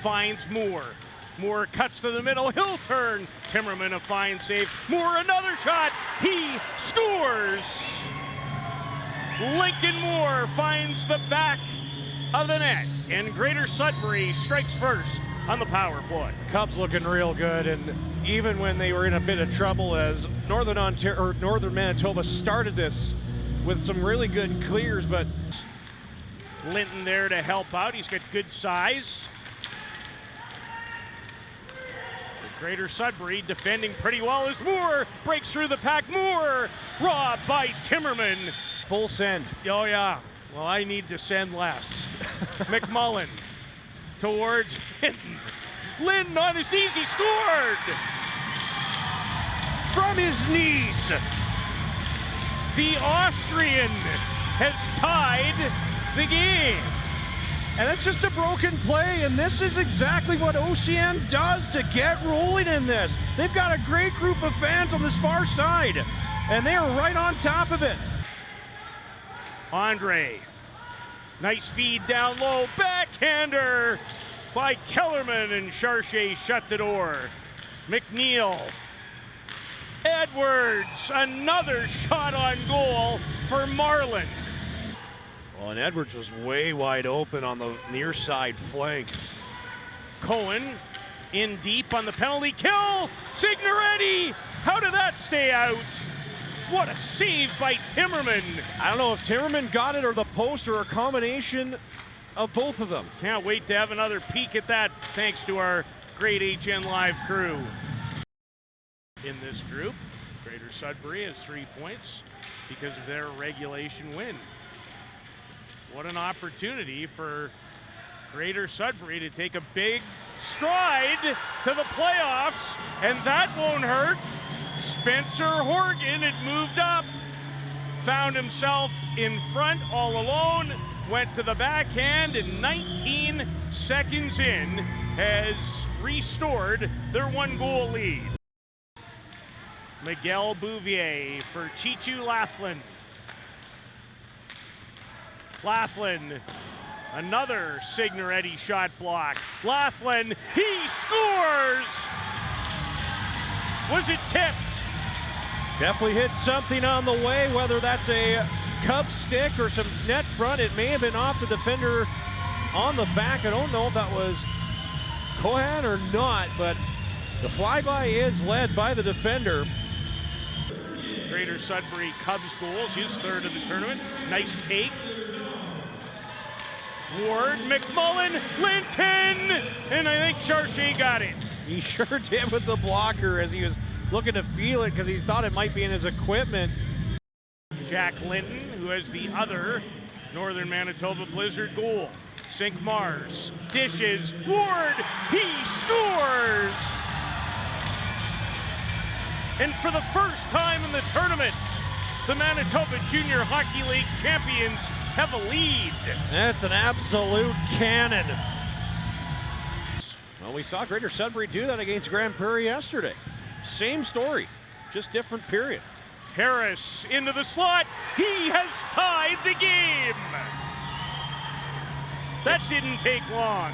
finds Moore. Moore cuts to the middle, he'll turn. Timmerman a fine save. Moore another shot, he scores! Lincoln Moore finds the back of the net, and Greater Sudbury strikes first on the power play. Cubs looking real good, and even when they were in a bit of trouble, as Northern Manitoba started this with some really good clears, but Linton there to help out. He's got good size. Greater Sudbury defending pretty well as Moore breaks through the pack. Moore robbed by Timmerman. Full send. Oh yeah, well I need to send less. McMullen towards Linton. Linton on his knees, he scored! From his knees, the Austrian has tied the game. And it's just a broken play, and this is exactly what OCN does to get rolling in this. They've got a great group of fans on this far side, and they are right on top of it. Andre, nice feed down low, backhander by Kellerman, and Charchet shut the door. McNeil, Edwards, another shot on goal for Marlin. Well, and Edwards was way wide open on the near side flank. Cohen in deep on the penalty kill. Signoretti, how did that stay out? What a save by Timmerman. I don't know if Timmerman got it or the post or a combination of both of them. Can't wait to have another peek at that thanks to our great HN Live crew. In this group, Greater Sudbury has 3 points because of their regulation win. What an opportunity for Greater Sudbury to take a big stride to the playoffs, and that won't hurt. Spencer Horgan had moved up, found himself in front all alone, went to the backhand, and 19 seconds in has restored their 1-goal lead. Miguel Bouvier for Chichu Laughlin. Laughlin, another Signoretti shot block. Laughlin, he scores! Was it tipped? Definitely hit something on the way, whether that's a Cub stick or some net front. It may have been off the defender on the back. I don't know if that was Cohan or not, but the flyby is led by the defender. Greater Sudbury Cubs goals, his third of the tournament. Nice take. Ward, McMullen, Linton, and I think Charchet got it. He sure did with the blocker as he was looking to feel it because he thought it might be in his equipment. Jack Linton, who has the other Northern Manitoba Blizzard goal. Sink Mars, dishes, Ward, he scores! And for the first time in the tournament, the Manitoba Junior Hockey League champions have a lead. That's an absolute cannon. Well, we saw Greater Sudbury do that against Grand Prairie yesterday. Same story, just different period. Harris into the slot. He has tied the game. That didn't take long.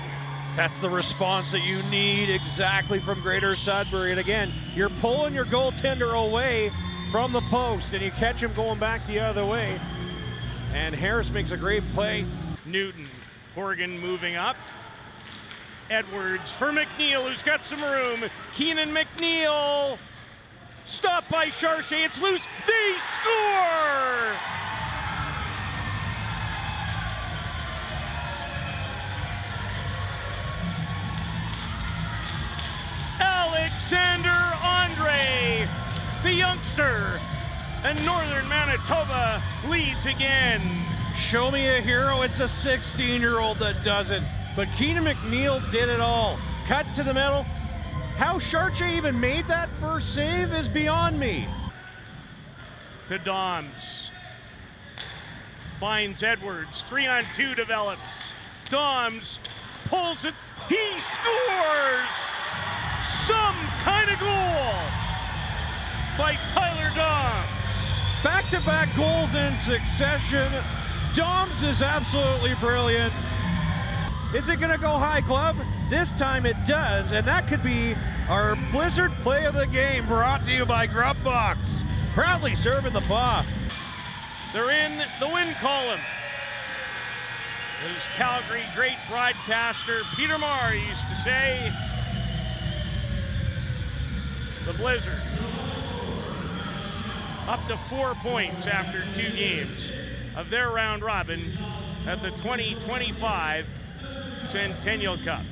That's the response that you need exactly from Greater Sudbury. And again, you're pulling your goaltender away from the post and you catch him going back the other way. And Harris makes a great play. Newton, Horgan moving up. Edwards for McNeil, who's got some room. Keenan McNeil, stopped by Charchet, it's loose, they score! Alexander Andre, the youngster, and Northern Manitoba leads again. Show me a hero, it's a 16-year-old that does it. But Keenan McNeil did it all. Cut to the middle. How Charchet even made that first save is beyond me. To Doms. Finds Edwards, 3-on-2 develops. Doms pulls it, he scores! Some kind of goal by Tyler Doms. Back-to-back goals in succession. Doms is absolutely brilliant. Is it gonna go high, Glove? This time it does, and that could be our Blizzard play of the game, brought to you by Grub Box. Proudly serving the paw. They're in the win column. As Calgary great broadcaster Peter Marr used to say, the Blizzard up to 4 points after 2 games of their round robin at the 2025 Centennial Cup.